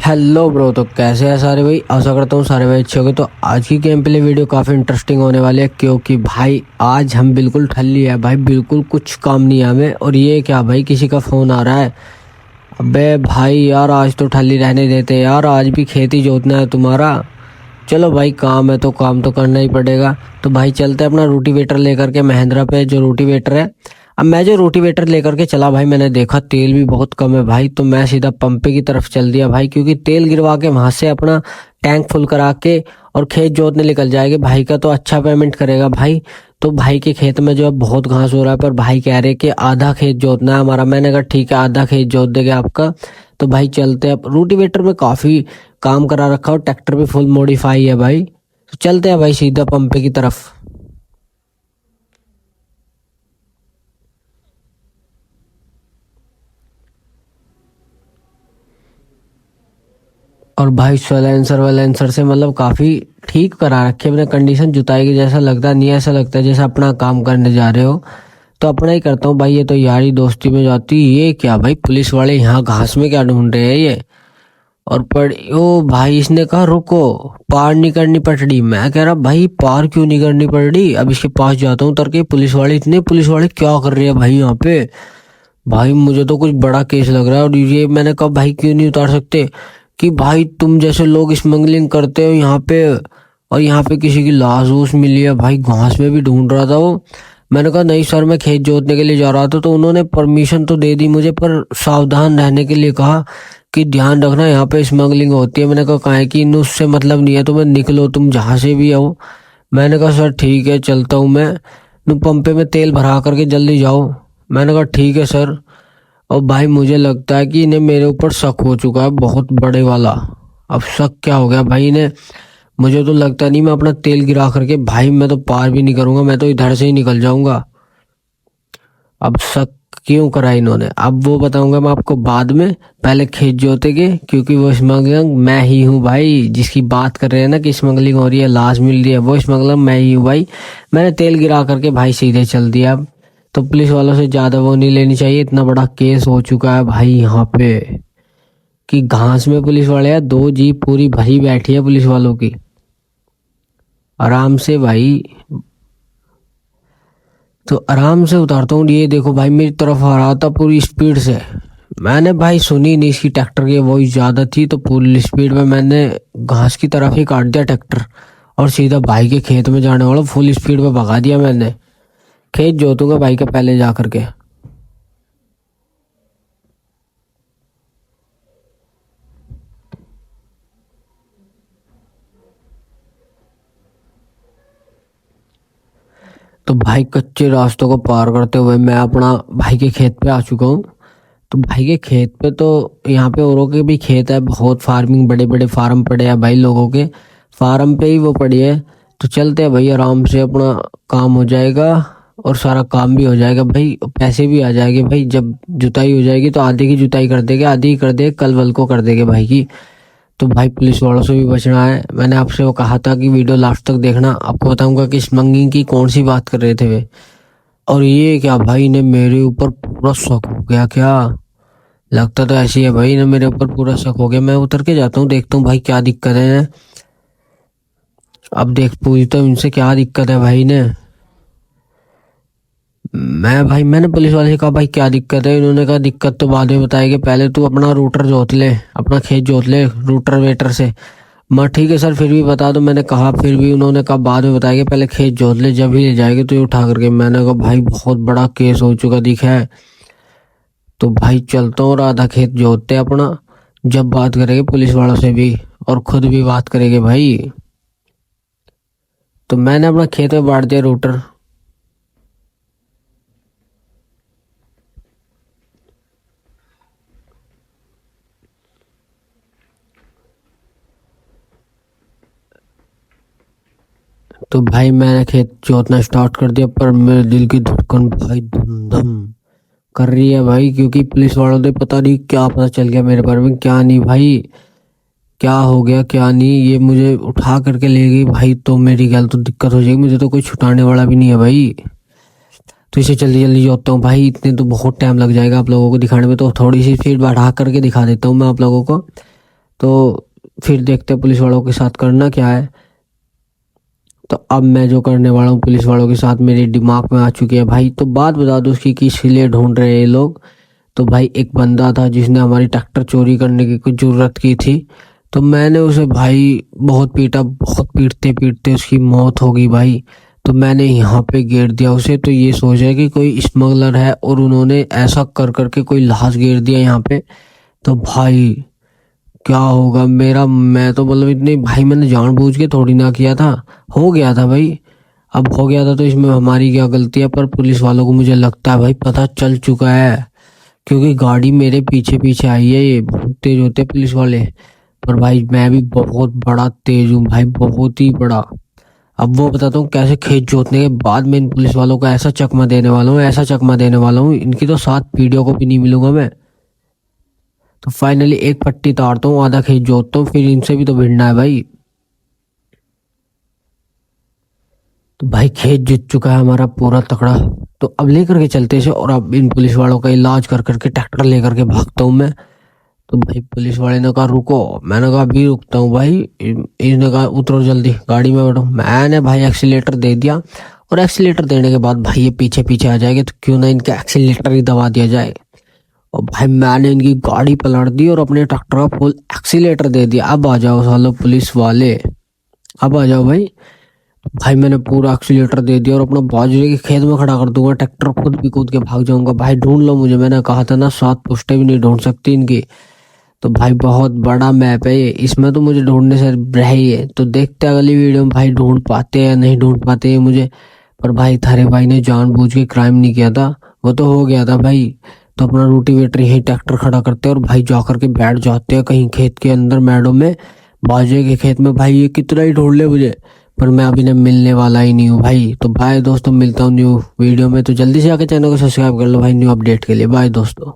Hello bro. तो कैसे हैं सारे भाई? आशा करता हूँ सारे भाई अच्छे होंगे। तो आज की गेम प्ले वीडियो काफ़ी इंटरेस्टिंग होने वाली है, क्योंकि भाई आज हम बिल्कुल ठल्ली है भाई, बिल्कुल कुछ काम नहीं है हमें। और ये क्या भाई, किसी का फ़ोन आ रहा है? अबे भाई यार, आज तो ठल्ली रहने देते यार, आज भी खेती जोतना है तुम्हारा। चलो भाई, काम है तो काम तो करना ही पड़ेगा। तो भाई चलते हैं अपना रोटीवेटर लेकर के महिंद्रा पे, जो रोटीवेटर है। अब मैं जो रोटीवेटर लेकर के चला भाई, मैंने देखा तेल भी बहुत कम है भाई, तो मैं सीधा पंपे की तरफ चल दिया भाई, क्योंकि तेल गिरवा के वहां से अपना टैंक फुल करा के और खेत जोतने निकल जाएंगे। भाई का तो अच्छा पेमेंट करेगा भाई। तो भाई के खेत में जो है बहुत घास हो रहा है, पर भाई कह रहे कि आधा खेत जोतना है हमारा। मैंने कहा ठीक है, आधा खेत जोत देंगे आपका। तो भाई चलते हैं। रोटीवेटर में काफी काम करा रखा और ट्रैक्टर भी फुल मॉडिफाई है भाई। तो चलते हैं भाई सीधा पंपे की तरफ। और भाई सैलेंसर वैलेंसर से मतलब काफी ठीक करा रखे मैंने कंडीशन। जुताई की जैसा लगता नहीं, ऐसा लगता है जैसे अपना काम करने जा रहे हो। तो अपना ही करता हूँ भाई, ये तो यारी दोस्ती में जाती। ये क्या भाई, पुलिस वाले यहाँ घास में क्या ढूंढ रहे हैं ये? और पड़ ओ भाई, इसने कहा रुको, पार नहीं करनी पटड़ी। मैं कह रहा भाई पार क्यों नहीं करनी पटड़ी? अब इसके पास जाता हूँ उतर के। पुलिस वाले, इतने पुलिस वाले क्या कर रहे हैं भाई यहाँ पे? भाई मुझे तो कुछ बड़ा केस लग रहा है। और ये मैंने कहा भाई क्यों नहीं उतार सकते? कि भाई तुम जैसे लोग स्मगलिंग करते हो यहाँ पे, और यहाँ पे किसी की लाश वूश मिली है भाई, घास में भी ढूंढ रहा था वो। मैंने कहा नहीं सर, मैं खेत जोतने के लिए जा रहा था। तो उन्होंने परमिशन तो दे दी मुझे, पर सावधान रहने के लिए कहा कि ध्यान रखना यहाँ पे स्मगलिंग होती है। मैंने कहा काहे की, इन उससे मतलब नहीं है तुम्हें, निकलो तुम जहाँ से भी आओ। मैंने कहा सर ठीक है, चलता हूँ मैं, तुम पंपे में तेल भरा करके जल्दी जाओ। मैंने कहा ठीक है सर। और भाई मुझे लगता है कि इन्हें मेरे ऊपर शक हो चुका है बहुत बड़े वाला। अब शक क्या हो गया भाई इन्हें? मुझे तो लगता नहीं मैं अपना तेल गिरा करके भाई मैं तो पार भी नहीं करूंगा, मैं तो इधर से ही निकल जाऊंगा। अब शक क्यों करा इन्होंने, अब वो बताऊंगा मैं आपको बाद में। पहले खेत जोते के, क्योंकि वो स्मगलिंग मैं ही हूँ भाई। जिसकी बात कर रहे हैं ना कि स्मगलिंग हो रही है, लाश मिल रही है, वो स्मगलर मैं ही हूँ भाई। मैंने तेल गिरा करके भाई सीधे चल दिया। अब तो पुलिस वालों से ज्यादा वो नहीं लेनी चाहिए। इतना बड़ा केस हो चुका है भाई यहाँ पे कि घास में पुलिस वाले हैं, दो जीप पूरी भरी बैठी है पुलिस वालों की, आराम से भाई। तो आराम से उतारता हूँ। ये देखो भाई मेरी तरफ आ रहा था पूरी स्पीड से। मैंने भाई सुनी नहीं, इसकी ट्रैक्टर की वॉइस ज्यादा थी, तो पूरी स्पीड में मैंने घास की तरफ ही काट दिया ट्रैक्टर, और सीधा भाई के खेत में जाने वाला फुल स्पीड में भगा दिया मैंने। खेत जोतूंगा भाई का पहले जा करके। तो भाई कच्चे रास्तों को पार करते हुए मैं अपना भाई के खेत पे आ चुका हूँ। तो भाई के खेत पे तो यहाँ पे औरों के भी खेत है, बहुत फार्मिंग, बड़े बड़े फार्म पड़े हैं भाई लोगों के। फार्म पे ही वो पड़ी है। तो चलते हैं भाई, आराम से अपना काम हो जाएगा और सारा काम भी हो जाएगा भाई, पैसे भी आ जाएंगे भाई। जब जुताई हो जाएगी तो आधे की जुताई कर देंगे, आधी ही कर देंगे, कल वल को कर देंगे भाई की। तो भाई पुलिस वालों से भी बचना है। मैंने आपसे वो कहा था कि वीडियो लास्ट तक देखना, आपको बताऊंगा कि स्मगलिंग की कौन सी बात कर रहे थे वे। और ये क्या भाई ने मेरे ऊपर पूरा शक हो गया क्या? लगता तो ऐसी है भाई, ने मेरे ऊपर पूरा शक हो गया। मैं उतर के जाता हूँ, देखता हूँ भाई क्या दिक्कत है। अब देख पूछता हूँ इनसे क्या दिक्कत है भाई ने। मैंने पुलिस वाले से कहा भाई क्या दिक्कत है? इन्होंने कहा दिक्कत तो बाद में बताएंगे, पहले तू अपना रूटर जोत ले, अपना खेत जोत ले रूटर वेटर से। मैं ठीक है सर फिर भी बता दो, मैंने कहा। फिर भी उन्होंने कहा बाद में बताएंगे, पहले खेत जोत ले, जब ही ले जाएंगे तो ये उठा करके। मैंने कहा भाई बहुत बड़ा केस हो चुका दिखा है। तो भाई चलता हूँ और आधा खेत जोतते अपना, जब बात करेंगे पुलिस वालों से भी और खुद भी बात करेंगे भाई। तो मैंने अपना खेत में बांट दिया रूटर। तो भाई मैंने खेत जोतना स्टार्ट कर दिया, पर मेरे दिल की धड़कन भाई धम धम कर रही है भाई, क्योंकि पुलिस वालों ने पता नहीं क्या पता चल गया मेरे बारे में, क्या नहीं भाई, क्या हो गया क्या नहीं। ये मुझे उठा करके ले गई भाई, तो मेरी गल तो दिक्कत हो जाएगी। मुझे तो कोई छुटाने वाला भी नहीं है भाई। तो इसे जल्दी जल्दी जोतता हूँ भाई, इतने तो बहुत टाइम लग जाएगा आप लोगों को दिखाने में। तो थोड़ी सी स्पीड बढ़ा करके दिखा देता हूँ मैं आप लोगों को। तो फिर देखते हैं पुलिस वालों के साथ करना क्या है। तो अब मैं जो करने वाला हूँ पुलिस वालों के साथ मेरे दिमाग में आ चुकी है भाई। तो बात बता दो उसकी कि इसलिए ढूंढ रहे हैं ये लोग। तो भाई एक बंदा था जिसने हमारी ट्रैक्टर चोरी करने की कुछ जरूरत की थी। तो मैंने उसे भाई बहुत पीटा, बहुत पीटते पीटते उसकी मौत हो गई भाई। तो मैंने यहाँ पे घेर दिया उसे। तो ये सोचा कि कोई स्मगलर है और उन्होंने ऐसा कर करके कोई लाश घेर दिया यहाँ पे। तो भाई क्या होगा मेरा, मैं तो मतलब इतने भाई मैंने जानबूझ के थोड़ी ना किया था, हो गया था भाई। अब हो गया था तो इसमें हमारी क्या गलती है। पर पुलिस वालों को मुझे लगता है भाई पता चल चुका है, क्योंकि गाड़ी मेरे पीछे पीछे आई है। ये बहुत तेज होते हैं पुलिस वाले। पर भाई मैं भी बहुत बड़ा तेज हूँ भाई, बहुत ही बड़ा। अब वो बताता हूँ कैसे खेत जोतने के बाद मैं इन पुलिस वालों को ऐसा चकमा देने वाला हूँ, ऐसा चकमा देने वाला हूँ, इनकी तो साथ पीढ़ियों को भी नहीं मिलूंगा मैं। तो फाइनली एक पट्टी तारता हूँ, आधा खेत जोतता हूँ, फिर इनसे भी तो भिड़ना है भाई। तो भाई खेत जीत चुका है हमारा पूरा तकड़ा। तो अब लेकर के चलते से, और अब इन पुलिस वालों का इलाज कर करके ट्रैक्टर लेकर के भागता हूँ मैं। तो भाई पुलिस वाले ने कहा रुको, मैंने कहा अभी रुकता हूँ भाई। इसने कहा उतरो जल्दी गाड़ी में बैठो। मैंने भाई एक्सीलेटर दे दिया, और एक्सीलेटर देने के बाद भाई ये पीछे पीछे आ जाएंगे तो क्यों ना इनका एक्सीलेटर ही दबा दिया जाए। और भाई मैंने इनकी गाड़ी पलट दी और अपने ट्रैक्टर का फुल एक्सीलेटर दे दिया। अब आ जाओ सालो पुलिस वाले, अब आ जाओ भाई। भाई मैंने पूरा एक्सीलेटर दे दिया और अपना बाजरे के खेत में खड़ा कर दूंगा ट्रैक्टर, खुद भी कूद के भाग जाऊंगा। भाई ढूंढ लो मुझे, मैंने कहा था ना 7 पुश्ते भी नहीं ढूंढ सकती इनकी। तो भाई बहुत बड़ा मैप है ये, इसमें तो मुझे ढूंढने से रह ही है। तो देखते हैं अगली वीडियो में भाई ढूंढ पाते हैं या नहीं ढूंढ पाते हैं मुझे। पर भाई थारे भाई ने जानबूझ के क्राइम नहीं किया था, वो तो हो गया था भाई। तो अपना रोटीवेटर यही ट्रैक्टर खड़ा करते हैं और भाई जा करके बैठ जाते हैं कहीं खेत के अंदर मैडों में, बाजरे के खेत में। भाई ये कितना ही ढूंढ ले मुझे, पर मैं अभी ना मिलने वाला ही नहीं हूँ भाई। तो बाय दोस्तों, मिलता हूँ न्यू वीडियो में। तो जल्दी से आके चैनल को सब्सक्राइब कर लो भाई न्यू अपडेट के लिए। बाय दोस्तों।